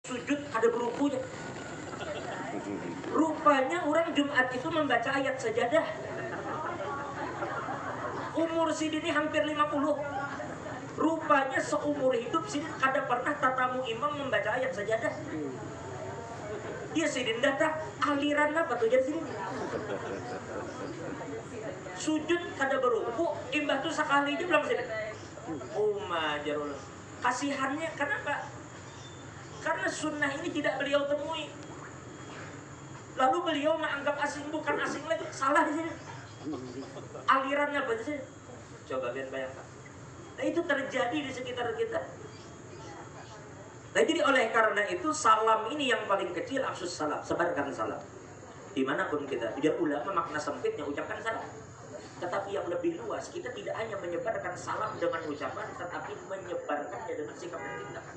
sujud ada berukunya. Rupanya orang Jumat itu membaca ayat sajadah. Umur Sidin ini hampir 50. Rupanya seumur hidup Sidin kada pernah tatamu imam membaca ayat sajadah. Dia Sidin datang, aliran apa tuh jadi Sidin? Sujud kada beruku, imbah tuh sekali aja belum Sidin. Jarul. Kasihannya kenapa? Karena sunnah ini tidak beliau temui. Lalu beliau menganggap asing, bukan asing lagi, salah di sini. Alirannya apa sih? Coba kalian bayangkan. Nah itu terjadi di sekitar kita. Nah jadi oleh karena itu salam ini yang paling kecil, afsus salam, sebarkan salam. Dimanapun kita, biar ulama makna sempitnya ucapkan salam. Tetapi yang lebih luas, kita tidak hanya menyebarkan salam dengan ucapan, tetapi menyebarkannya dengan sikap dan tindakan.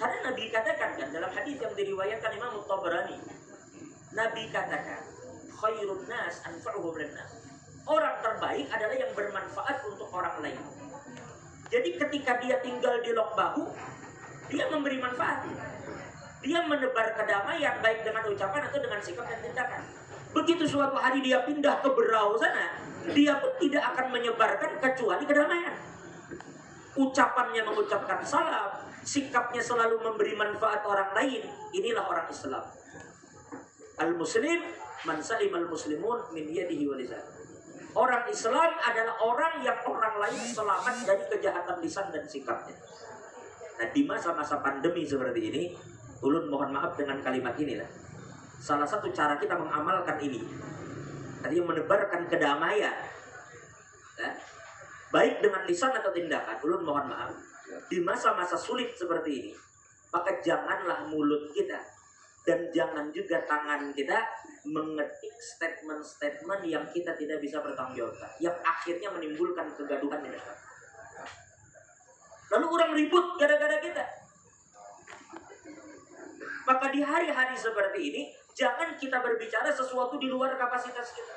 Karena Nabi katakan kan dalam hadis yang diriwayatkan Imam Tabrani, Nabi katakan, khairun nas anfa'uhum linnas. Orang terbaik adalah yang bermanfaat untuk orang lain. Jadi ketika dia tinggal di lok bahu, dia memberi manfaat. Dia menebar kedamaian baik dengan ucapan atau dengan sikap dan tindakan. Begitu suatu hari dia pindah ke Berau sana, dia pun tidak akan menyebarkan kecuali kedamaian. Ucapannya mengucapkan salam, sikapnya selalu memberi manfaat orang lain. Inilah orang Islam. Al-Muslim man salim al-muslimun min yadihi wa lisanihi. Orang Islam adalah orang yang orang lain selamat dari kejahatan lisan dan sikapnya. Nah di masa-masa pandemi seperti ini, ulun mohon maaf dengan kalimat inilah. Salah satu cara kita mengamalkan ini, tadi menebarkan kedamaian, ya, baik dengan lisan atau tindakan. Ulun mohon maaf, di masa-masa sulit seperti ini, maka janganlah mulut kita dan jangan juga tangan kita mengetik statement-statement yang kita tidak bisa bertanggungjawabkan, yang akhirnya menimbulkan kegaduhan di masyarakat. Lalu orang ribut gara-gara kita. Maka di hari-hari seperti ini, jangan kita berbicara sesuatu di luar kapasitas kita.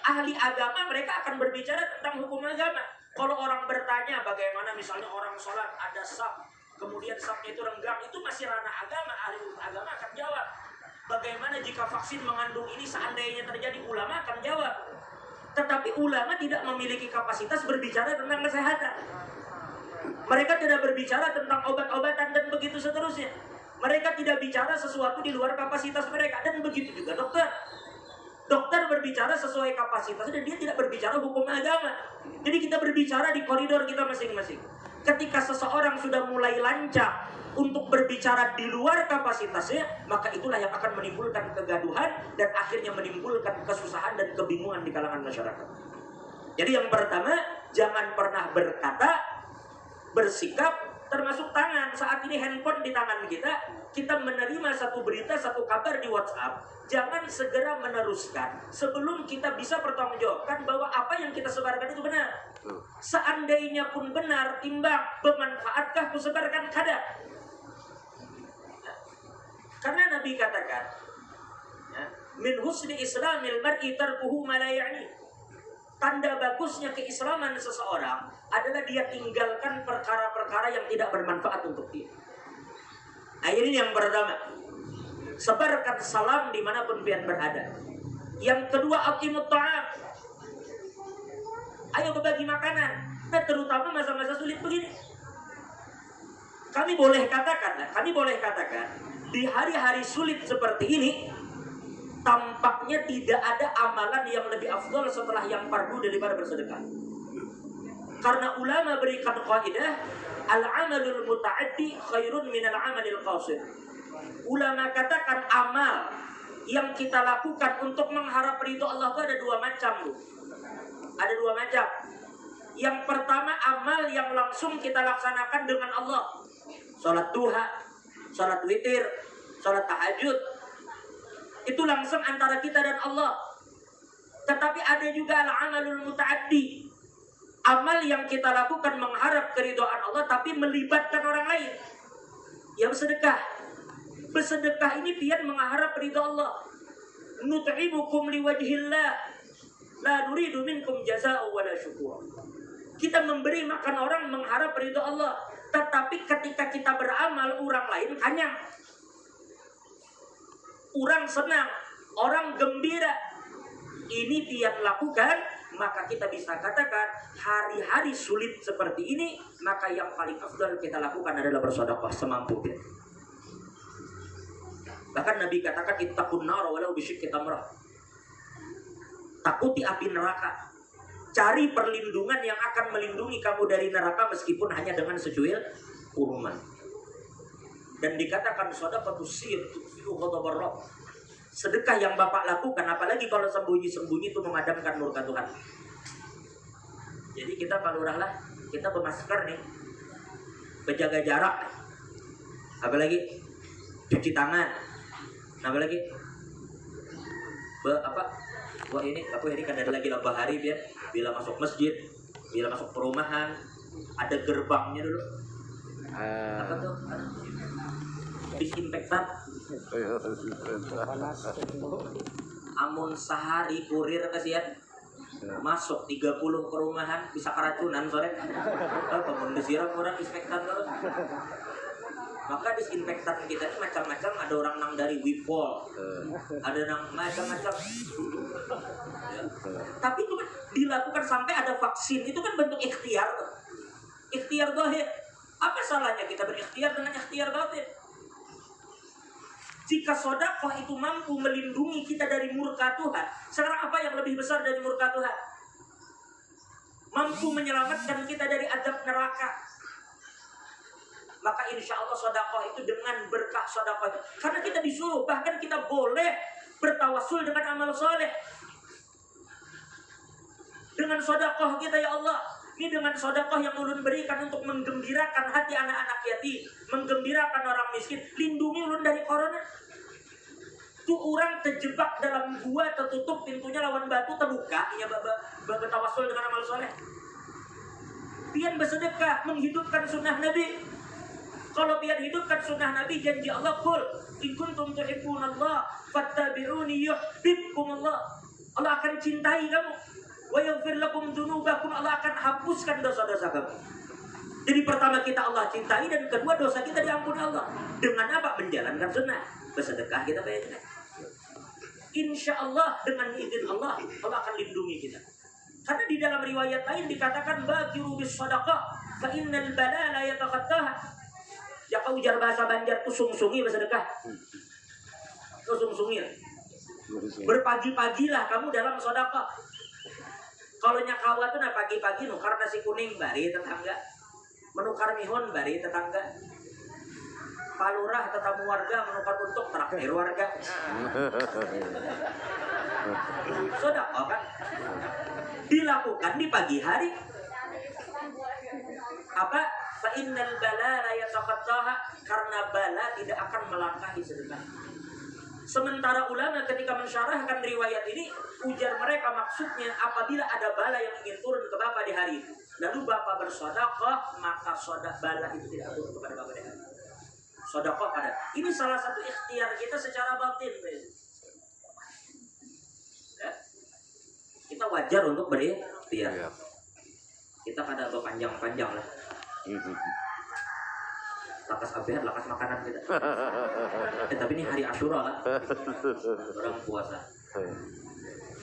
Ahli agama mereka akan berbicara tentang hukum agama. Kalau orang bertanya bagaimana misalnya orang sholat ada saf, kemudian safnya itu renggang, itu masih ranah agama. Ahli agama akan jawab. Bagaimana jika vaksin mengandung ini seandainya terjadi, ulama akan jawab. Tetapi ulama tidak memiliki kapasitas berbicara tentang kesehatan. Mereka tidak berbicara tentang obat-obatan dan begitu seterusnya. Mereka tidak bicara sesuatu di luar kapasitas mereka. Dan begitu juga dokter. Dokter berbicara sesuai kapasitas dan dia tidak berbicara hukum agama. Jadi kita berbicara di koridor kita masing-masing. Ketika seseorang sudah mulai lancang untuk berbicara di luar kapasitasnya, maka itulah yang akan menimbulkan kegaduhan dan akhirnya menimbulkan kesusahan dan kebingungan di kalangan masyarakat. Jadi yang pertama, jangan pernah berkata, bersikap, termasuk tangan. Saat ini handphone di tangan kita, kita menerima satu berita, satu kabar di WhatsApp, jangan segera meneruskan sebelum kita bisa bertanggungjawabkan bahwa apa yang kita sebarkan itu benar. Seandainya pun benar, timbang bermanfaatkah kusebarkan kada. Karena Nabi katakan, min husni islamil mar'i tarkuhu ma la ya'ni. Tanda bagusnya keislaman seseorang adalah dia tinggalkan perkara-perkara yang tidak bermanfaat untuk dia. Ini yang pertama, sebarkan salam dimanapun pian berada. Yang kedua, aqimut ta'am. Ayo berbagi makanan. Nah, terutama masa-masa sulit begini. Kami boleh katakan, di hari-hari sulit seperti ini, tampaknya tidak ada amalan yang lebih afdal setelah yang fardu daripada bersedekah. Karena ulama berikan kaidah, al-amalul muta'addi khairun minal amalil qasir. Ulama katakan amal yang kita lakukan untuk mengharap ridho Allah itu ada dua macam, Bu. Ada dua macam. Yang pertama, amal yang langsung kita laksanakan dengan Allah. Salat duha, salat witir, salat tahajud. Itu langsung antara kita dan Allah. Tetapi ada juga al-amalul muta'addi. Amal yang kita lakukan mengharap keridhaan Allah tapi melibatkan orang lain. Yang bersedekah. Bersedekah ini pian mengharap ridha Allah. Nut'imukum liwajhillah. La nuridu minkum jazaa'u wala syukur. Kita memberi makan orang mengharap ridha Allah. Tetapi ketika kita beramal, orang lain kanyang, orang senang, orang gembira, ini dia lakukan, maka kita bisa katakan hari-hari sulit seperti ini, maka yang paling afdal kita lakukan adalah bersedekah semampu kita. Bahkan Nabi katakan ittaqun nar walau bisyikki tamrah. Takuti api neraka. Cari perlindungan yang akan melindungi kamu dari neraka meskipun hanya dengan secuil kurma. Dan dikatakan shadaqatus sir tudfi'u ghadabar rabb. Sedekah yang Bapak lakukan, apalagi kalau sembunyi-sembunyi, itu memadamkan murka Tuhan. Jadi kita kalau lah, kita bermasker nih, berjaga jarak, apalagi cuci tangan, apalagi wah ini kan ada lagi lambah hari dia, bila masuk masjid, bila masuk perumahan, ada gerbangnya dulu. Apa tuh? Disinfektan. Amun sehari kurir kasihan masuk 30 perumahan bisa keracunan sore. Bangun disiram orang disinfektan terus. Maka disinfektan kita ini macam-macam, ada orang nang dari Wipol, ada nang macam-macam. Ya. Tapi itu kan dilakukan sampai ada vaksin, itu kan bentuk ikhtiar. Ikhtiar zahir. Apa salahnya kita berikhtiar dengan ikhtiar batin? Jika sedekah itu mampu melindungi kita dari murka Tuhan, sekarang apa yang lebih besar dari murka Tuhan? Mampu menyelamatkan kita dari azab neraka. Maka insya Allah sedekah itu dengan berkah sedekah. Karena kita disuruh, bahkan kita boleh bertawassul dengan amal soleh. Dengan sedekah kita, ya Allah, ini dengan sedekah yang ulun berikan untuk menggembirakan hati anak-anak yatim, menggembirakan orang miskin, lindungi ulun dari corona. Tuh orang terjebak dalam gua, tertutup pintunya lawan batu, terbuka, ya bertawassul dengan amal soleh. Pian bersedekah, menghidupkan sunnah Nabi. Kalau pian hidupkan sunnah Nabi, janji Allah, qul in kuntum tuhibbunallah fattabi'uni yuhibbukumullah. Allah akan cintai kamu. Wa yaghfir lakum dzunubakum, Allah akan hapuskan dosa-dosa kamu. Jadi pertama kita Allah cintai, dan kedua dosa kita diampuni Allah. Dengan apa? Menjalankan sunnah. Bersedekah kita bayarkan. Insya Allah dengan izin Allah, Allah akan lindungi kita. Karena di dalam riwayat lain dikatakan bagiru bis sadaqah fa innal bala la yatakhattaha. Ya kau ujar bahasa Banjar tuh sungsungi bersedekah. Tuh sungsungi. Berpagi-pagilah kamu dalam sedekah. Kalau nyakawa tuh nah pagi-pagi nukar nasi kuning bari tetangga. Menukar mihun bari tetangga. Palurah tetamu warga menukar untuk traktir warga. Sedekah kan dilakukan di pagi hari. Apa? Fa innal bala la yatakhattaha, karena bala tidak akan melangkahi sedekah. Sementara ulama ketika mensyarahkan riwayat ini, ujar mereka maksudnya apabila ada bala yang ingin turun ke Bapak di hari itu, lalu Bapak bersedekah, maka bala itu tidak turun kepada Bapak di hari itu. Sedekah pada. Ini salah satu ikhtiar kita secara batin. Ya. Kita wajar untuk berikhtiar. Ya. Kita kada berpanjang-panjang lah. Lakas abehan, lakas makanan kita. Tapi ini hari Asyura lah. Orang puasa.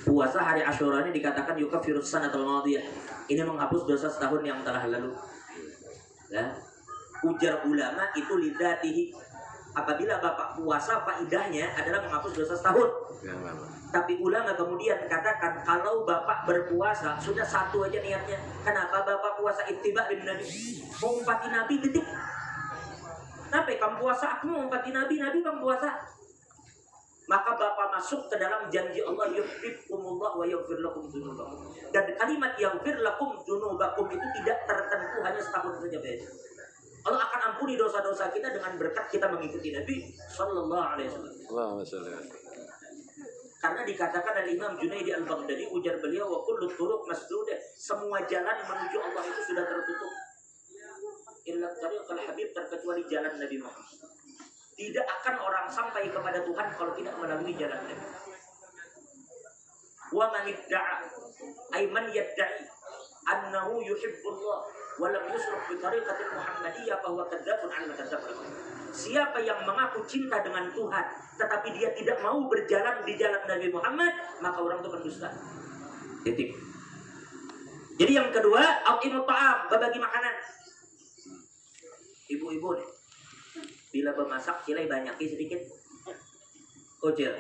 Puasa hari Asyura ini dikatakan yukafirus sanatul madiyah. Ini menghapus dosa setahun yang telah lalu. Ya. Ujar ulama itu lidatihi. Apabila Bapak puasa, faidahnya adalah menghapus dosa setahun. Tapi ulama kemudian katakan kalau Bapak berpuasa sudah satu aja niatnya. Kenapa Bapak puasa ittiba bin Nabi? Mau umpati Nabi titik. Kenapa kamu puasa? Aku mau umpati Nabi, Nabi kamu puasa. Maka Bapak masuk ke dalam janji Allah, yuhibbukumullah wa yaghfir lakum dzunubakum. Dan kalimat yaghfir lakum dzunubakum itu tidak tertentu hanya setahun saja, beda. Allah akan ampuni dosa-dosa kita dengan berkat kita mengikuti Nabi Sallallahu Alaihi Wasallam. Karena dikatakan oleh Imam Junaidi Al-Baghdadi, ujar beliau, wa kullu turuq masdudah, semua jalan menuju Allah itu sudah tertutup. Illa tariqal habib, terkecuali jalan Nabi Muhammad. Tidak akan orang sampai kepada Tuhan kalau tidak melalui jalan Nabi. Wa man idda'a ay man yadda'i annahu yuhibbullah walam yusruk bi tariqatil Muhammadiyah bahwa kadzabun an kadzabul. Siapa yang mengaku cinta dengan Tuhan tetapi dia tidak mau berjalan di jalan Nabi Muhammad, maka orang itu pendusta. Titik. Jadi yang kedua, aqimut ta'am, berbagi makanan. Ibu-ibu nih, bila memasak cilai banyaki sedikit. Kocil.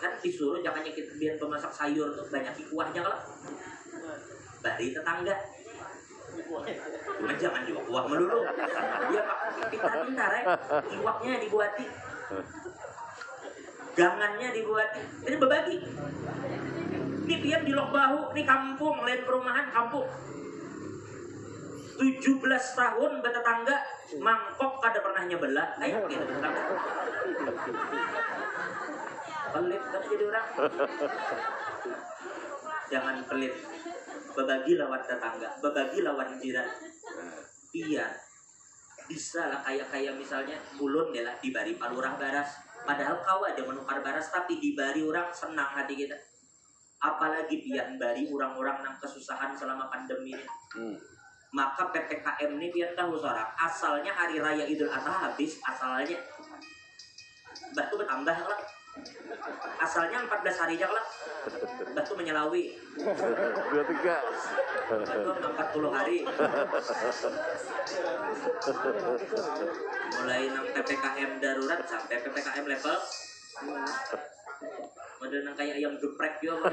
Kan disuruh jangan nyekit biar pemasak sayur tuh banyaki kuahnya kalau. Bari tetangga. Cuma jangan juga kuah melulu. Dia pintar-pintar ya. Iwaknya dibuati. Gangannya dibuati. Ini berbagi. Ini pian di Lok Bahu, ini kampung, lain perumahan kampung. 17 tahun bertetangga, mangkok kada pernah nyebelah. Ayo gitu tetangga. Pelit kan jadi orang. Jangan pelit. Berbagi lawan tetangga, berbagi lawan jiran. Iya, bisa lah kayak misalnya ulun lah dibari palurah baras. Padahal kau ada menukar baras, tapi dibari orang senang hati kita. Apalagi pian bari orang-orang yang kesusahan selama pandemi ini. Maka PPKM ini pian tahu seorang asalnya hari raya Idul Adha habis asalnya. Batu bertambah lah. Asalnya 14 hari aja lah. Batu menyelawi 23 Batu 40 hari. Mulai 6 PPKM darurat sampai PPKM level model yang kayak ayam geprek juga.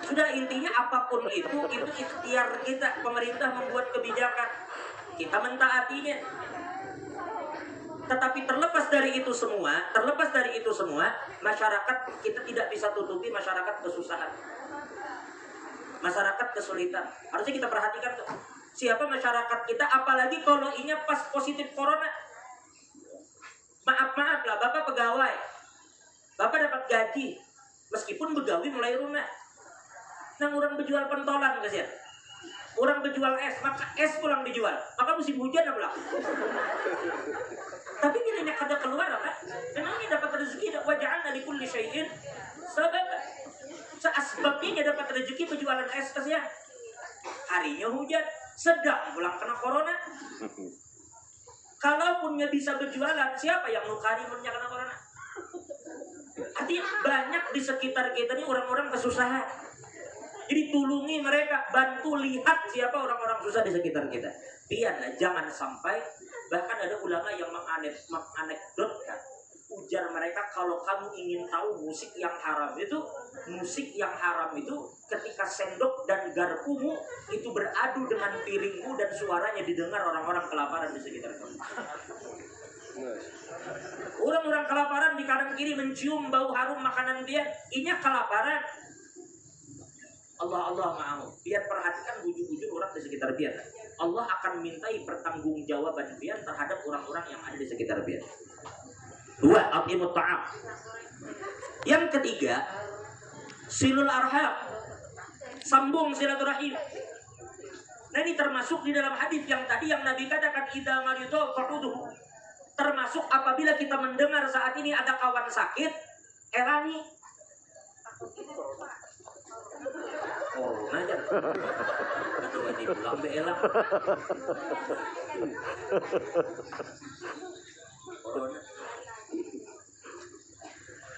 Sudah intinya apapun itu ikhtiar kita. Pemerintah membuat kebijakan, kita mentaatinya. Tetapi terlepas dari itu semua, masyarakat kita tidak bisa tutupi masyarakat kesusahan, masyarakat kesulitan. Harusnya kita perhatikan tuh, siapa masyarakat kita, apalagi kalau inya pas positif corona. Maaf lah, bapak pegawai, bapak dapat gaji, meskipun begawi mulai rumah. Nah, orang berjual pentolan kasihan. Orang berjual es, maka es pulang dijual. Maka musim hujan apa? Tapi bilanya kada keluar apa? Memangnya dapat rezeki, waja'alna likulli syai'in sabab. Seasbabnya dapat rezeki penjualan es kasihan. Harinya hujan, sedang pulang kena corona. Kalaupun nggak bisa berjualan, siapa yang nukari punya kena corona? Artinya banyak di sekitar kita ini orang-orang kesusahan. Jadi tulungi mereka, bantu lihat siapa orang-orang susah di sekitar kita. Biarlah jangan sampai, bahkan ada ulama yang menganekdotkan, ujar mereka, kalau kamu ingin tahu musik yang haram itu ketika sendok dan garpumu itu beradu dengan piringmu dan suaranya didengar orang-orang kelaparan di sekitar kamu. Orang-orang kelaparan di kanan kiri mencium bau harum makanan dia, inya kelaparan. Allah mau. Biar perhatikan bujur-bujur orang di sekitar biar. Allah akan mintai pertanggungjawaban biar terhadap orang-orang yang ada di sekitar biar. 2. Aqimut ta'am. Yang ketiga, silul arham. Sambung silaturahim. Nah, ini termasuk di dalam hadis yang tadi yang Nabi katakan idza maridu fa'uduhu. Termasuk apabila kita mendengar saat ini ada kawan sakit, erani. Oh, ngajar. Atau ini pulang beelang. Corona.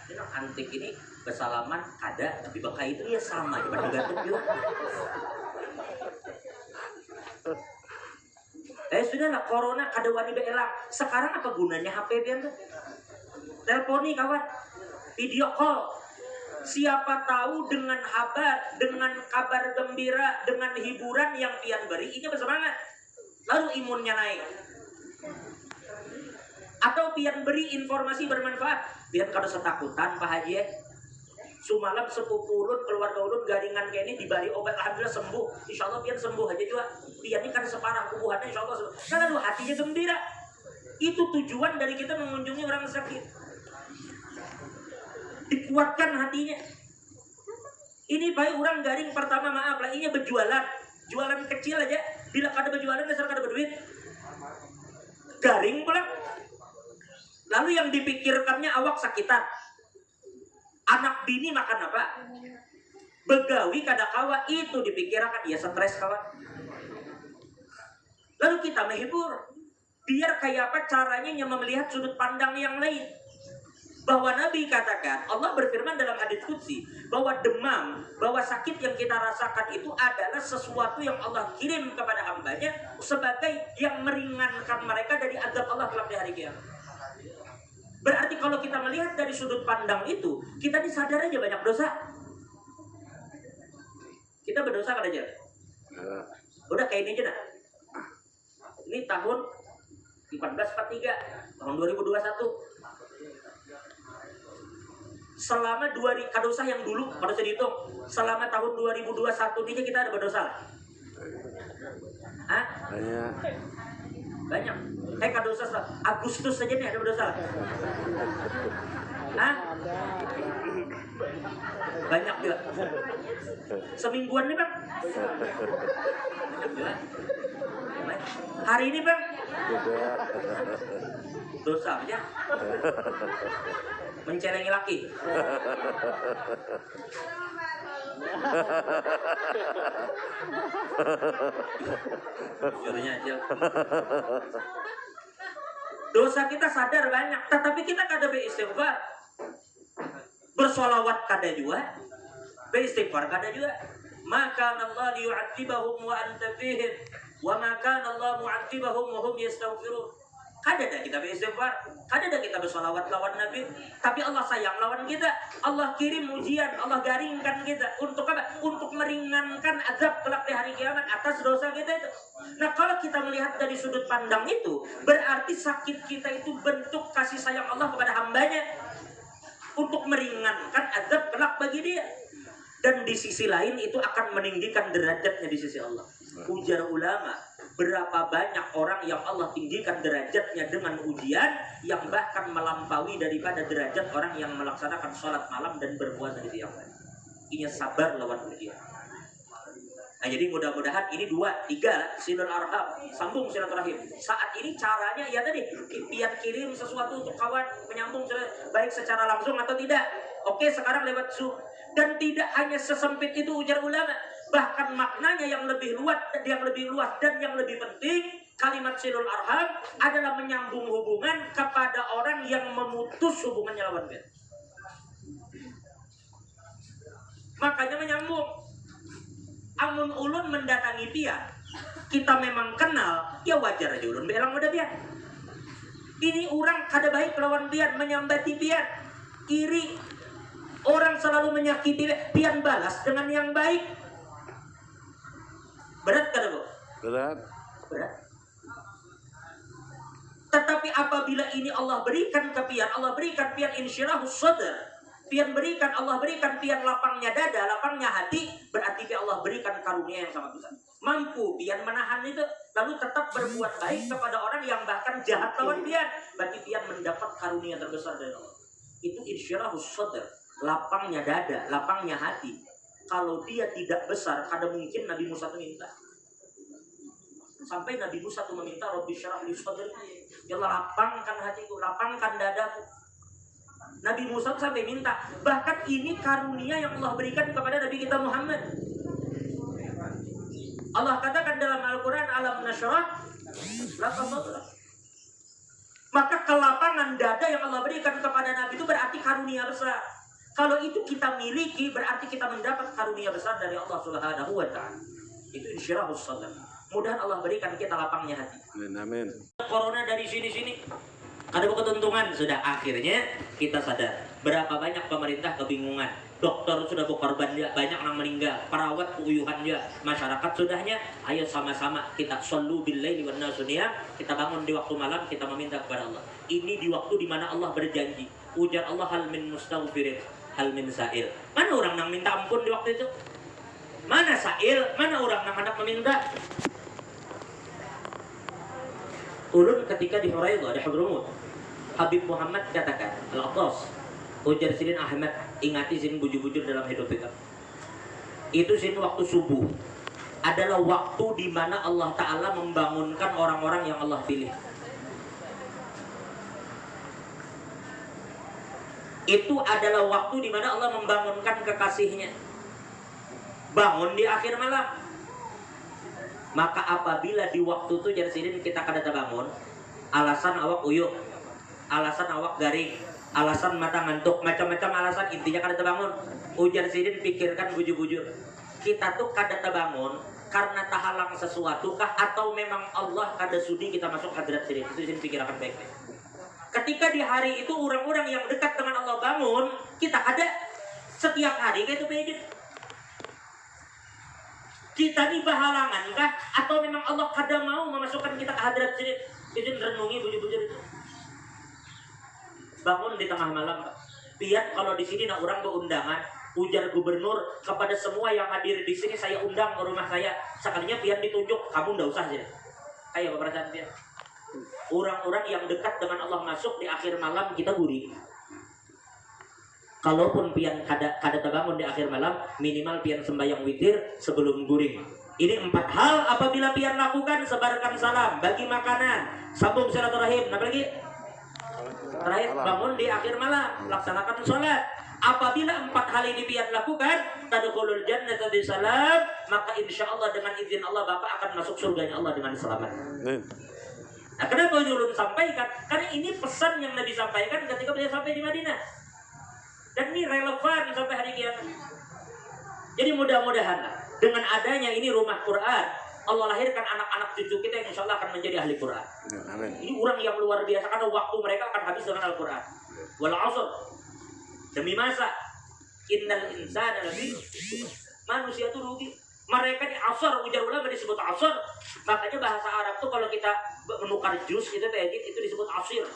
Ini antik ini bersalaman ada, tapi bakal itu ya sama, cuma digantung juga. Sudahlah, corona kada wani beelang. Sekarang apa gunanya HP pian tuh? Teleponi kawan, video call. Siapa tahu dengan kabar gembira, dengan hiburan yang pian beri, ini bersemangat. Lalu imunnya naik. Atau pian beri informasi bermanfaat. Pian kada setakutan Pak Haji. Sumalam sepupu ulun, keluarga ulun garingan kayak ini dibari obat, alhamdulillah sembuh. Insya Allah pian sembuh aja juga. Pian ini kan separah kubuhannya, insya Allah sembuh. Nah, lalu hatinya gembira. Itu tujuan dari kita mengunjungi orang sakit. Dikuatkan hatinya. Ini baik orang garing pertama, maaf lah, ini berjualan. Jualan kecil aja. Bila kada berjualan, dasar kada berduit. Garing pula. Lalu yang dipikirkannya awak sakitan. Anak bini makan apa? Begawi kadakawa itu dipikirkan ya stres kawan. Lalu kita menghibur. Biar kayak apa caranya melihat sudut pandang yang lain. Bahwa Nabi katakan, Allah berfirman dalam hadits qudsi bahwa demam, bahwa sakit yang kita rasakan itu adalah sesuatu yang Allah kirim kepada hambanya sebagai yang meringankan mereka dari azab Allah kelak di hari kiamat. Berarti kalau kita melihat dari sudut pandang itu, kita disadar aja banyak dosa. Kita berdosa kan aja. Udah kayak ini aja dah. Ini tahun 1443, tahun 2021. Selama kadosa yang dulu pada saya dihitung, selama tahun 2021 ini kita ada berdosa lah. Hah? Banyak. Kayak kadosa Agustus saja nih ada berdosa lah. Hah? Banyak juga. Semingguan nih bang. Banyak juga. Hari ini bang. Dosa aja. Mencelengi laki. Jujurnya aja. Dosa kita sadar banyak, tetapi kita kada beristighfar. Bersolawat kada juga, beristighfar kada juga. Maka Allah yu'adzibahum wa anta fihim, wa maka Allah mu'adzibahum wa hum yastaghfirun. Kada dah kita beristighfar, kada dah kita bersolawat lawan Nabi, tapi Allah sayang lawan kita. Allah kirim ujian, Allah garingkan kita untuk apa? Untuk meringankan azab kelak di hari kiamat atas dosa kita itu. Nah, kalau kita melihat dari sudut pandang itu, berarti sakit kita itu bentuk kasih sayang Allah kepada hambanya untuk meringankan azab kelak bagi dia. Dan di sisi lain itu akan meninggikan derajatnya di sisi Allah. Ujar ulama, berapa banyak orang yang Allah tinggikan derajatnya dengan ujian yang bahkan melampaui daripada derajat orang yang melaksanakan sholat malam dan berpuasa di siang hari. Ini sabar lawan ujian. Nah, jadi mudah-mudahan ini 2, 3 silul arham, sambung silaturahim. Saat ini caranya ya tadi, pian kirim sesuatu untuk kawan, menyambung baik secara langsung atau tidak. Oke, sekarang lewat Zoom. Dan tidak hanya sesempit itu ujar ulama, bahkan maknanya yang lebih luas dan yang lebih penting, kalimat silul arham adalah menyambung hubungan kepada orang yang memutus hubungannya lawan dia. Makanya menyambung. Amun ulun mendatangi pian, kita memang kenal, ya wajar aja ulun belang udah pian. Ini orang kada baik lawan pian, menyambati pian, iri. Orang selalu menyakiti pian balas dengan yang baik. Berat kada bu? Berat. Tetapi apabila ini Allah berikan ke pian, Allah berikan pian insyirahus sadr, pian berikan, Allah berikan pian lapangnya dada, lapangnya hati, berarti Allah berikan karunia yang sangat besar. Mampu pian menahan itu, lalu tetap berbuat baik kepada orang yang bahkan jahat lawan pian, berarti pian mendapat karunia terbesar dari Allah. Itu insyirahus sadr, lapangnya dada, lapangnya hati. Kalau dia tidak besar, kada mungkin Nabi Musa itu minta. Sampai Nabi Musa itu meminta, Rabbi syarah li sadri, ya Allah lapangkan hatiku, lapangkan dadaku. Nabi Musa sampai minta. Bahkan ini karunia yang Allah berikan kepada Nabi kita Muhammad. Allah katakan dalam Al-Quran, alam nasyrah laka sadrak. Maka kelapangan dada yang Allah berikan kepada Nabi itu berarti karunia besar. Kalau itu kita miliki, berarti kita mendapat karunia besar dari Allah Subhanahu wa Ta'ala. Itu insyirahus sadr. Mudah Allah berikan kita lapangnya hati. Amin. Corona dari sini-sini ada keuntungan, sudah akhirnya kita sadar berapa banyak pemerintah kebingungan. Dokter sudah berkorban dia, banyak orang meninggal, perawat keuyuhan dia, masyarakat sudahnya. Ayo sama-sama kita shollu bil laili wan nasu niyam, kita bangun di waktu malam, kita meminta kepada Allah. Ini di waktu di mana Allah berjanji. Ujar Allah, hal min mustaghfirin, hal min sa'il. Mana orang yang minta ampun di waktu itu? Mana sa'il? Mana orang yang hendak meminta? Ulun ketika di Hurairah, di Hadramut, Habib Muhammad katakan, Al-Attas, ujar Sidin Ahmad, ingati sin bujur-bujur dalam hidup kita. Itu sin waktu subuh adalah waktu di mana Allah Ta'ala membangunkan orang-orang yang Allah pilih. Itu adalah waktu di mana Allah membangunkan kekasihnya. bangun di akhir malam. Maka apabila di waktu itu jar sidin kita kada bangun, alasan awak uyuh, alasan awak garing, alasan mata ngantuk, macam-macam alasan, intinya kada bangun. Ujar sidin pikirkan bujur-bujur. Kita tuh kada bangun karena tahalang sesuatu kah, atau memang Allah kada sudi kita masuk hadrat sidin? Itu sidin pikirkan baik-baik. Ketika di hari itu orang-orang yang dekat dengan Allah bangun, kita ada setiap hari kayak itu beda. Kita di bahalangan kah, atau memang Allah kada mau memasukkan kita ke hadrat sidin? Sidin renungi bujur-bujur itu. Bangun di tengah malam, piat kalau di sini nak orang berundangan, ujar gubernur kepada semua yang hadir di sini, saya undang ke rumah saya. Sekalinya pian ditunjuk, kamu ndak usah sih. Ayo perasaan pian. Orang-orang yang dekat dengan Allah masuk di akhir malam kita gurih. Kalaupun pian kada terbangun di akhir malam, minimal pian sembahyang witir sebelum guring. Ini 4 hal apabila pian lakukan: sebarkan salam, bagi makanan, sambung silaturahim, apa lagi? Terakhir, bangun di akhir malam, laksanakan sholat. Apabila 4 hal ini pian lakukan, tadkhulul jannata bisalam, maka insya Allah dengan izin Allah Bapak akan masuk surganya Allah dengan selamat. Nah, kenapa ulun sampaikan? Karena ini pesan yang Nabi sampaikan ketika beliau sampai di Madinah. Dan ini relevan sampai hari kiamat. Jadi mudah-mudahan dengan adanya ini rumah Quran, Allah lahirkan anak-anak cucu kita yang insya Allah akan menjadi ahli Quran. Amin. Ini orang yang luar biasa karena waktu mereka akan habis dengan Al-Quran. Wal 'asr, demi masa, innal insana lafi, manusia itu rugi. Mereka di asar, ujar ulama disebut asar. Makanya bahasa Arab tuh kalau kita menukar jus itu disebut asir.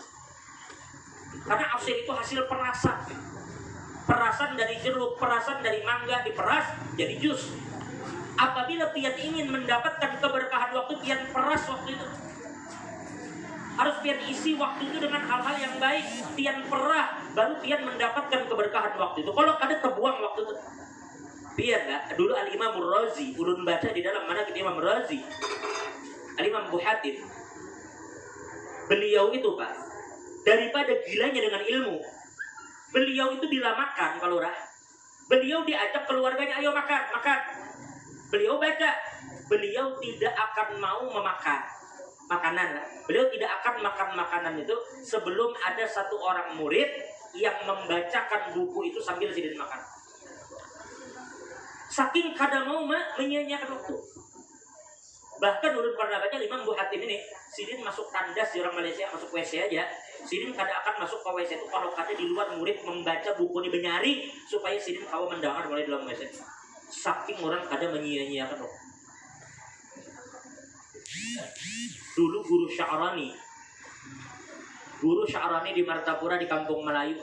Karena asir itu hasil perasan. Perasan dari jeruk, perasan dari mangga diperas jadi jus. Apabila pian ingin mendapatkan keberkahan waktu, pian peras waktu itu. Harus pian isi waktu itu dengan hal-hal yang baik. Pian perah, baru pian mendapatkan keberkahan waktu itu. Kalau kada terbuang waktu itu. Pian gak? Dulu Al-Imam Ar-Razi, ulun baca di dalam mana kita Imam Ar-Razi, Al-Imam Abu Hatim. Beliau itu Pak, daripada gilanya dengan ilmu, beliau itu dilamakan kalau beliau diajak keluarganya, ayo makan. Beliau baca, beliau tidak akan mau memakan makanan. Beliau tidak akan makan makanan itu sebelum ada satu orang murid yang membacakan buku itu sambil sidin makan. Saking kada mau menyia-nyiakan waktu. Bahkan ulun pernah baca Imam Abu Hatim ini, sidin masuk tandas di orang Malaysia, masuk WC aja. Sidin kada akan masuk ke WC itu kalau kada di luar murid membaca buku ini benyari supaya sidin kawa mendengar mulai dalam WC. Saking orang kada menyia-nyiakan waktu. Dulu guru Sya'rani di Martapura di Kampung Melayu.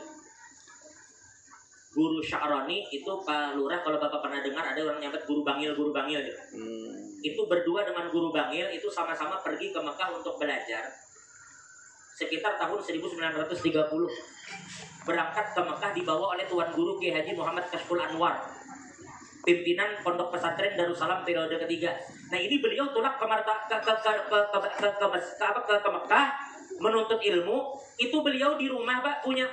Guru Sya'rani itu Pak Lurah, kalau Bapak pernah dengar ada orang nyambat guru bangil gitu. Itu berdua dengan guru bangil itu sama-sama pergi ke Mekah untuk belajar. Sekitar tahun 1930 berangkat ke Mekah dibawa oleh Tuan Guru Kiai Haji Muhammad Kashful Anwar, pimpinan Pondok Pesantren Darussalam periode ketiga. Nah ini beliau tulak ke Mekah menuntut ilmu. Itu beliau di rumah Pak punya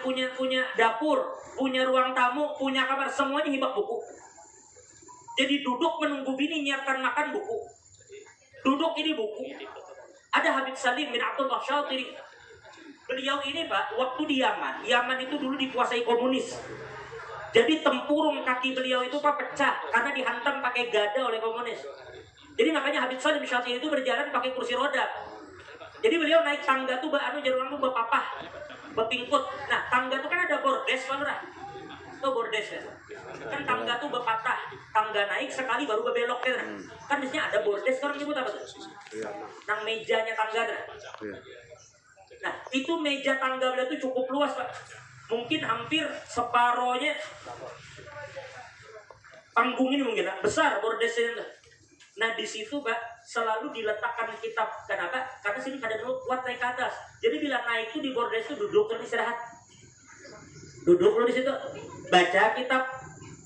dapur, punya ruang tamu, punya kamar, semuanya hibak buku. Jadi duduk menunggu bini nyiapkan makan buku. Duduk ini buku. Ada Habib Salim bin Abdullah Syatiri. Beliau ini Pak waktu di Yaman itu dulu dikuasai komunis. Jadi tempurung kaki beliau itu Pak pecah karena dihantam pakai gada oleh komunis. Jadi makanya Habib Salim Syatiri itu berjalan pakai kursi roda. Jadi beliau naik tangga tuh jarum tuh bapapah, bepingkut. Nah tangga tuh kan ada bordes Pak Lurah. Tuh bordes ya. Kan tangga tuh bepatah, tangga naik sekali baru bebelok ya. Kan biasanya ada bordes, sekarang nyebut apa tuh? Nang mejanya tangga tuh. Nah itu meja tangga beliau tuh cukup luas Pak. Mungkin hampir separohnya panggung ini mungkin besar bordesnya. Nah di situ Pak selalu diletakkan kitab. Kenapa? Karena sini kadang kuat naik ke atas. Jadi bila naik itu di bordes itu duduk terus istirahat. Duduk dulu di situ, baca kitab.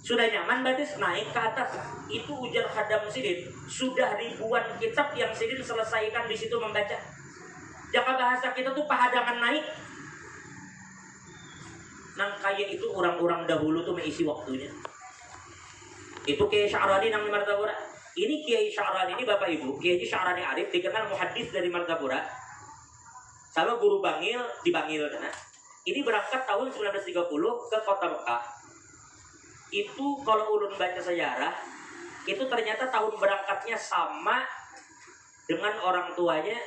Sudah nyaman berarti naik ke atas. Itu ujar khadam sidin. Sudah ribuan kitab yang sidin selesaikan di situ membaca. Jaka bahasa kita tuh pahadangan naik. Nang kaya itu orang-orang dahulu tuh mengisi waktunya. Itu Kiai Sya'rani nang di Martapura. Ini Kiai Sya'rani ini Bapak Ibu, Kiai Sya'rani Arif dikenal muhaddis dari Martapura. Sama guru Bangil di Bangil kan. Ini berangkat tahun 1930 ke kota Mekah. Itu kalau ulun baca sejarah, itu ternyata tahun berangkatnya sama dengan orang tuanya,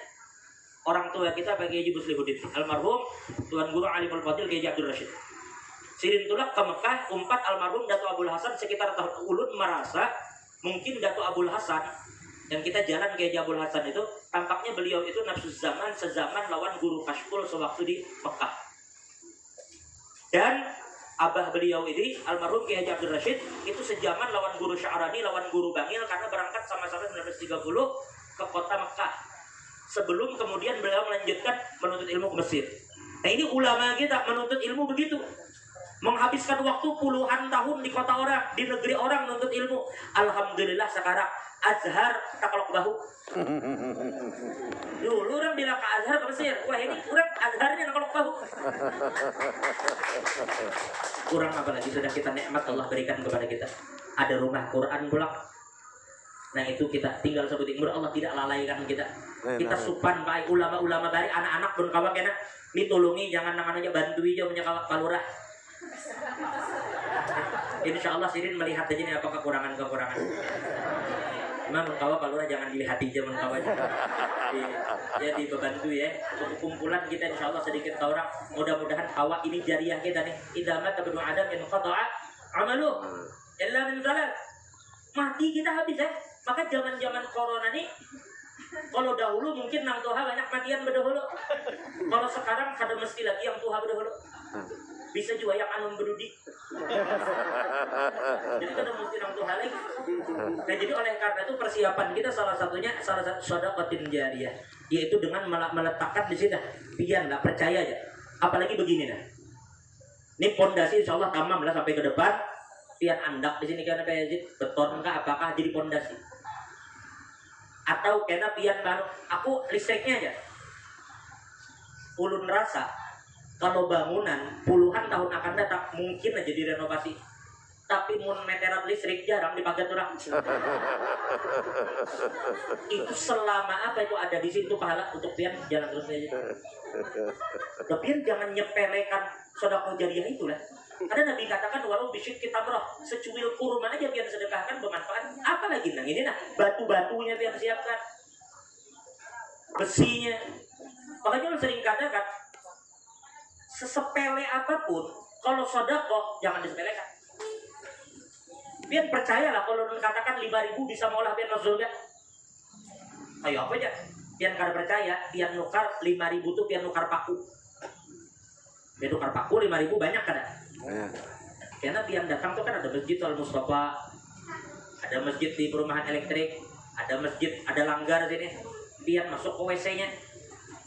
orang tua kita Pak Kiai Haji Muslihuddin almarhum Tuan Guru Alimul Fadil Kiai Abdul Rashid. Sirin tulak ke Mekah, umpat almarhum Dato' Abdul Hasan sekitar tahun ulun merasa mungkin Dato' Abdul Hasan yang kita jalan Kiai Abdul Hasan itu tampaknya beliau itu nafsu zaman sezaman lawan guru Kashful sewaktu di Mekah. Dan abah beliau ini almarhum Kiai Haji Abdul Rashid itu sejaman lawan guru Sya'rani, lawan guru Bangil karena berangkat sama-sama 1930 ke kota Mekah. Sebelum kemudian beliau melanjutkan menuntut ilmu ke Mesir. Nah ini ulama kita menuntut ilmu begitu. Menghabiskan waktu puluhan tahun di kota orang, di negeri orang menuntut ilmu. Alhamdulillah sekarang Azhar taklok bahu. Dulu orang bilang ke Azhar ke Mesir. Wah ini orang Azharnya taklok bahu. Kurang apa lagi sudah kita nikmat Allah berikan kepada kita. Ada rumah Quran pula. Nah itu kita tinggal sebutin. Mudah Allah tidak lalaikan kita. Kita supan baik ulama-ulama dari anak-anak pun kawak kena ditolongi jangan nangan aja bantu aja punya kawak palurah. Insya Allah Sirin melihat aja nih apa kekurangan-kekurangan. Memang kawak palurah jangan dilihat aja mengkawak. Ya dibantu ya. Untuk kumpulan kita insya Allah sedikit orang. Mudah-mudahan kawak ini jariah kita nih. Idamat tabnu adam yang qata'a amalu illa min salat. Mati kita habis ya. Maka zaman-zaman corona nih, kalau dahulu mungkin nang tuha banyak matian berdahulu. Kalau sekarang kada mesti lagi yang tuha berdahulu. Bisa juga yang anu berudi. Jadi kada mesti nang tuha lagi. Nah jadi oleh karena itu persiapan kita salah satu shadaqatin jariyah, yaitu dengan meletakkan di sini. Pian lah percaya aja. Apalagi begini nah. Ini pondasi insya Allah tamam lah sampai ke depan. Pian andak di sini karena kayak beton kah apakah jadi pondasi? Atau kena pian baru aku listriknya aja. Ulun rasa kalau bangunan puluhan tahun akan datang mungkin aja direnovasi. Tapi mun meteran listrik jarang dipakai orang. Itu selama apa itu ada di situ pahala untuk pian jalan terus aja. Tapi jangan nyepelekan sedekah jariah itu lah. Ada Nabi katakan walau bisyik kita berah secuil kurma aja biar sedekahkan bermanfaat. Apalagi nang ini nah batu-batunya biar siapkan, besinya. Makanya orang sering katakan sesepele apapun kalau sedekah jangan disepelekan. Biar percayalah kalau katakan 5.000 bisa molah biar masuk surga. Ayo apa aja? Biar kada percaya, biar nukar 5.000 tuh biar nukar paku. Biar nukar paku 5.000 banyak kada? Karena pian datang tuh kan ada masjid Al Mustafa, ada masjid di perumahan elektrik, ada masjid, ada langgar sini. Pian masuk ke WC-nya,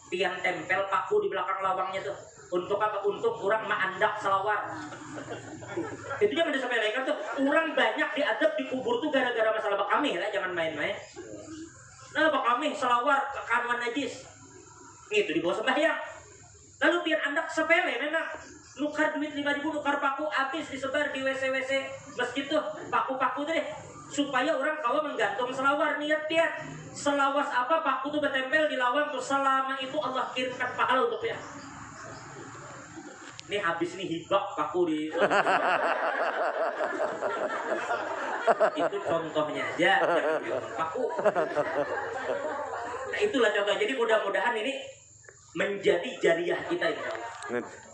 pian tempel paku di belakang lawangnya tuh. Untuk apa? Untuk orang maandak selawar. Itu jangan disepelekan tuh. Orang banyak diadab di kubur tuh gara-gara masalah bakami lah, jangan main-main. Nah bakami selawar ke kanuan najis, itu dibawa sembahyang. Lalu pian andak sepele memang. Nukar duit 5.000 nukar paku habis disebar di WC-WC masjid tuh paku-paku tuh deh supaya orang kawa menggantung selawar niat dia selawas apa paku tuh bertempel di lawang tuh selama itu Allah kirimkan pahala untuk dia. Ini habis nih hibak paku di itu contohnya aja paku. Nah itulah contoh. Jadi mudah-mudahan ini menjadi jariah kita ini.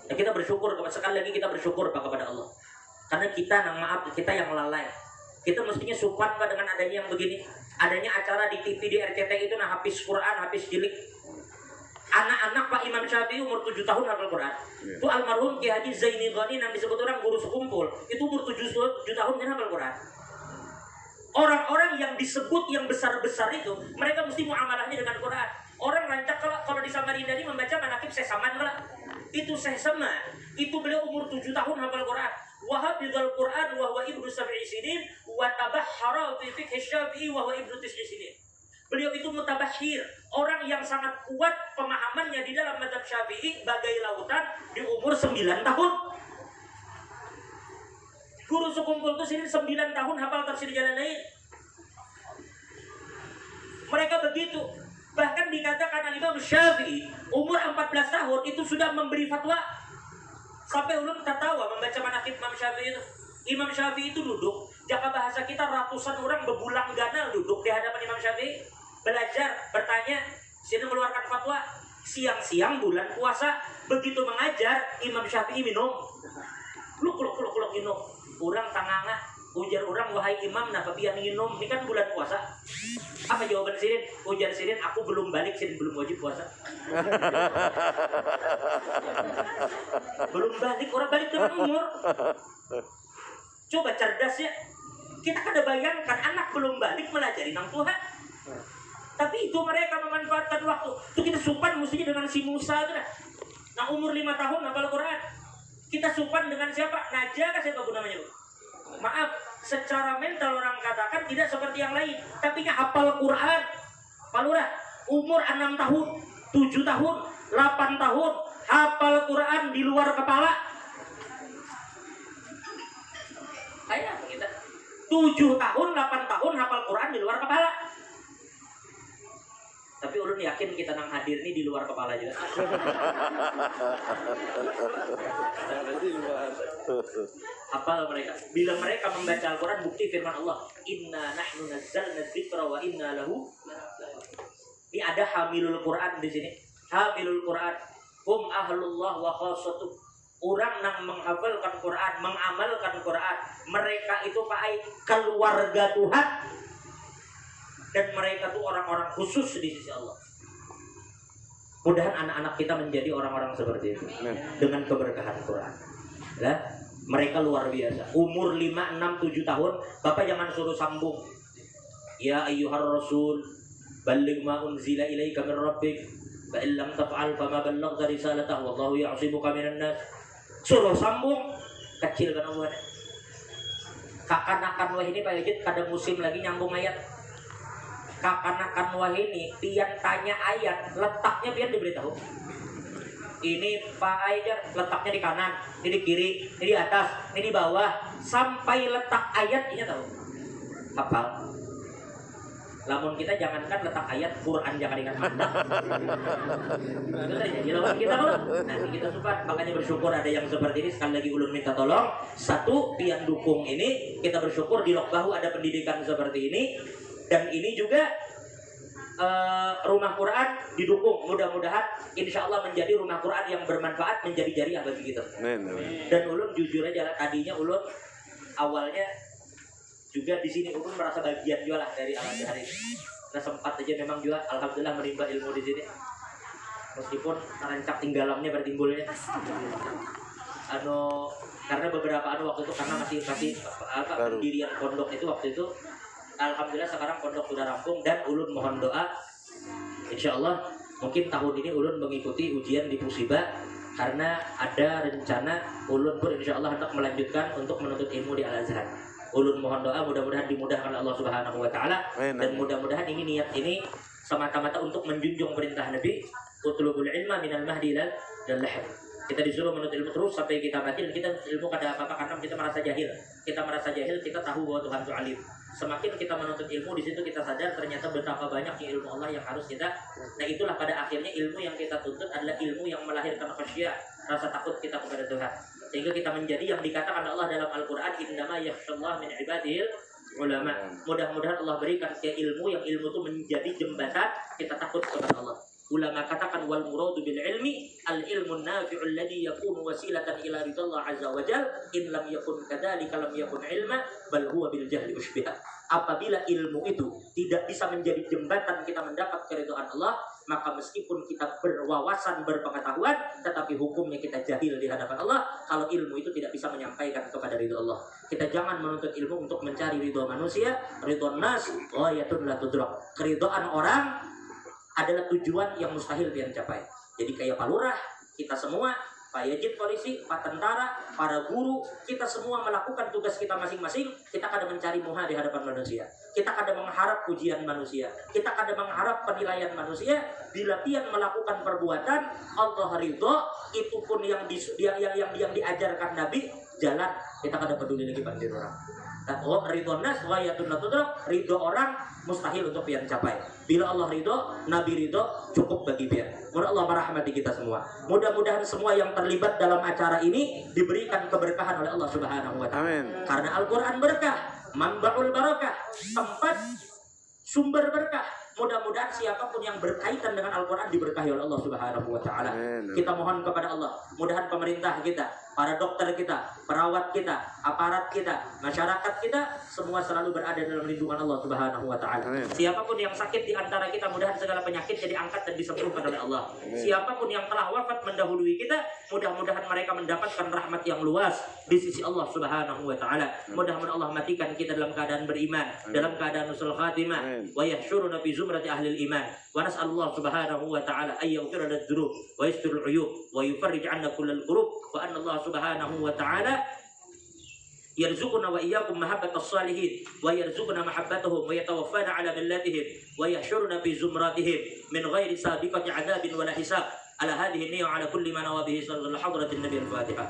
Nah, kita bersyukur sekali lagi kita bersyukur Pak kepada Allah. Karena kita maaf kita yang lalai. Kita mestinya supan Pak dengan adanya yang begini. Adanya acara di TV di RCTI itu nah hafiz Quran, hafiz jilid. Anak-anak Pak Imam Syafi'i umur 7 tahun hafal Quran. Itu almarhum Kiai Haji Zaini Ghani yang disebut orang guru sekumpul. Itu umur 7 tahun kan hafal Quran. Orang-orang yang disebut yang besar-besar itu mereka mesti muamalahnya dengan Quran. Orang rancak kalau di Samarinda ini membaca manakib Sesaman lah. Itu Sesama. Itu beliau umur 7 tahun hafal Quran. Wa hafizal Quran wa huwa ibnu sab'i sinin wa tabahhara fi fiqh Syafi'i wa huwa ibnu tis'i sinin. Beliau itu mutabahhir, orang yang sangat kuat pemahamannya di dalam mazhab Syafi'i bagai lautan di umur 9 tahun. Guru sekumpul tuh sini 9 tahun hafal tafsir Jalalain. Mereka begitu. Bahkan dikatakan Imam Syafi'i umur 14 tahun itu sudah memberi fatwa. Sampai ulun tertawa membaca manaqib Imam Syafi'i itu. Imam Syafi'i itu duduk, jika bahasa kita ratusan orang bebulang ganal duduk di hadapan Imam Syafi'i, belajar, bertanya, sini mengeluarkan fatwa. Siang-siang bulan puasa, begitu mengajar, Imam Syafi'i minum. Luk minum. Orang tanganga, ujar orang, wahai imam, nah biar minum. Ini kan bulan puasa. Apa jawaban Sirin? Ujar Sirin, aku belum balik, Sirin belum wajib puasa. Belum balik, orang balik dengan umur. Coba cerdas ya. Kita kada bayangkan anak belum balik melajari nang Tuhan. Tapi itu mereka memanfaatkan waktu. Itu kita supan mestinya dengan si Musa itu dah. Nah umur 5 tahun hafal Quran. Kita supan dengan siapa? Najah kah siapa namanya? Maaf, secara mental orang katakan tidak seperti yang lain. Tapi hafal Quran. Palura, umur 6 tahun, 7 tahun, 8 tahun, hafal Quran di luar kepala. Kayak kita 7 tahun, 8 tahun hafal Quran di luar kepala. Tapi ulun yakin kita nang hadir ini di luar kepala juga. Hafal mereka. Bila mereka membaca Al-Quran, bukti firman Allah, Inna nahnu nazzalna dzikra wa inna lahu. Ini ada hamilul Quran di sini. Hamilul Quran. Hum ahlullah wa khassatuh. Orang yang menghafalkan Quran, mengamalkan Quran, mereka itu pakai keluarga Tuhan, dan mereka itu orang-orang khusus di sisi Allah. Mudahan anak-anak kita menjadi orang-orang seperti itu dengan keberkahan Quran. Nah, mereka luar biasa. Umur 5, 6, 7 tahun, Bapak jangan suruh sambung. Ya ayyuhar rasul, balligh ma unzila ilaika min rabbik, fa in lam taf'al fama ballaghta risalatahu wallahu ya'simuka minan nas. Suruh sambung, kecil kan Allah. Kakanakan wah ini Pak Yajid kada musim lagi nyambung ayat. Kakanakan wah ini pian tanya ayat, letaknya pian diberitahu. Ini Pak Ajar letaknya di kanan, ini di kiri, ini di atas, ini di bawah, sampai letak ayatnya tahu. Hafal. Lamun kita jangankan letak ayat Quran jangan ingat mana. Itu saja. Lamun kita kalau nanti kita support, makanya bersyukur ada yang seperti ini. Sekali lagi ulun minta tolong. Satu, pian dukung ini. Kita bersyukur di Lokbahu ada pendidikan seperti ini. Dan ini juga rumah Quran didukung. Mudah-mudahan insya Allah menjadi rumah Quran yang bermanfaat, menjadi jariah bagi kita. Dan ulun jujur aja tadinya ulun awalnya juga di sini ulun merasa bagian juga lah dari Al-Azhar ini. Nah sempat aja memang juga alhamdulillah menimba ilmu di sini. Meskipun rancak tinggalamnya bertimbulnya. Karena beberapa waktu itu karena masih pendirian pondok itu waktu itu. Alhamdulillah sekarang pondok sudah rampung dan ulun mohon doa. Insya Allah mungkin tahun ini ulun mengikuti ujian di Musiba karena ada rencana ulun pun insya Allah hendak melanjutkan untuk menuntut ilmu di Al-Azhar. Ulun mohon doa mudah-mudahan dimudahkan Allah Subhanahu wa taala dan mudah-mudahan ini niat ini semata-mata untuk menjunjung perintah Nabi utlubul ilma minal mahdi ilal lahir. Kita disuruh menuntut ilmu terus sampai kita mati dan kita ilmu kada apa-apa karena kita merasa jahil. Kita merasa jahil, kita tahu bahwa Tuhan itu alim. Semakin kita menuntut ilmu di situ kita sadar ternyata betapa banyaknya ilmu Allah yang harus kita. Nah itulah pada akhirnya ilmu yang kita tuntut adalah ilmu yang melahirkan khasyah, rasa takut kita kepada Tuhan. Sehingga kita menjadi yang dikatakan Allah dalam Al-Quran, innama yakhshallah min ibadil ulama. Mudah-mudahan Allah berikan ke ilmu yang ilmu itu menjadi jembatan kita takut kepada Allah. Ulama katakan wal muradu bil ilmi al ilmu nafi'ul ladzi yakunu wasilatan ila ridallah azza wa jal in lam yakun kadzalika lam yakun ilma bal huwa bil jahli ushbiha. Apabila ilmu itu tidak bisa menjadi jembatan kita mendapat keridhaan Allah, maka meskipun kita berwawasan, berpengetahuan, tetapi hukumnya kita jahil di hadapan Allah. Kalau ilmu itu tidak bisa menyampaikan kepada ridha Allah, kita jangan menuntut ilmu untuk mencari ridha manusia. Ridha nas ghayatun la tudrak. Keridhaan orang adalah tujuan yang mustahil dicapai. Jadi kayak Pak Lurah, kita semua, Pak Yajid polisi, Pak tentara, para guru, kita semua melakukan tugas kita masing-masing. Kita kadang mencari muha di hadapan manusia. Kita kadang mengharap pujian manusia. Kita kadang mengharap penilaian manusia. Bila pian melakukan perbuatan Allah ridho, itu pun yang diajarkan Nabi, jalan kita kada peduli lagi bandir orang. Oh, ridho nas wa yatun latudrak, ridho orang mustahil untuk pian capai. Bila Allah ridho, Nabi ridho, cukup bagi pian. Mudah Allah merahmati kita semua. Mudah-mudahan semua yang terlibat dalam acara ini diberikan keberkahan oleh Allah Subhanahu wa taala. Karena Al-Qur'an berkah, manbaul barakah, tempat sumber berkah. Mudah-mudahan siapapun yang berkaitan dengan Al-Quran diberkahi oleh Allah Subhanahu wa taala. Kita mohon kepada Allah, mudahan pemerintah kita, para dokter kita, perawat kita, aparat kita, masyarakat kita semua selalu berada dalam lindungan Allah Subhanahu wa taala. Siapapun yang sakit di antara kita, mudahan segala penyakit jadi angkat dan disembuhkan oleh Allah. Siapapun yang telah wafat mendahului kita, mudah-mudahan mereka mendapatkan rahmat yang luas di sisi Allah Subhanahu wa taala. Mudah-mudahan Allah matikan kita dalam keadaan beriman, dalam keadaan husnul khatimah, wa yahsyuruna fi zumrati ahli iman. Wa nas'alullah Subhanahu wa taala ay yaghfir lana dzunub wa yastur al-uyub wa yufarrij 'anna kullal kurub wa anna Allah Subhanahu wa taala yarzuquna wa iyyakum mahabbatas salihin wa yarzuquna mahabbatahum wa yatawaffana 'ala millatihim wa yahsyuruna fi zumratihim min ghairi sabiqati 'adzabin wa la hisab. Ala hadhihi niyya 'ala kulli ma nawa bihi sallallahu hadratin nabiy al-Fatihah.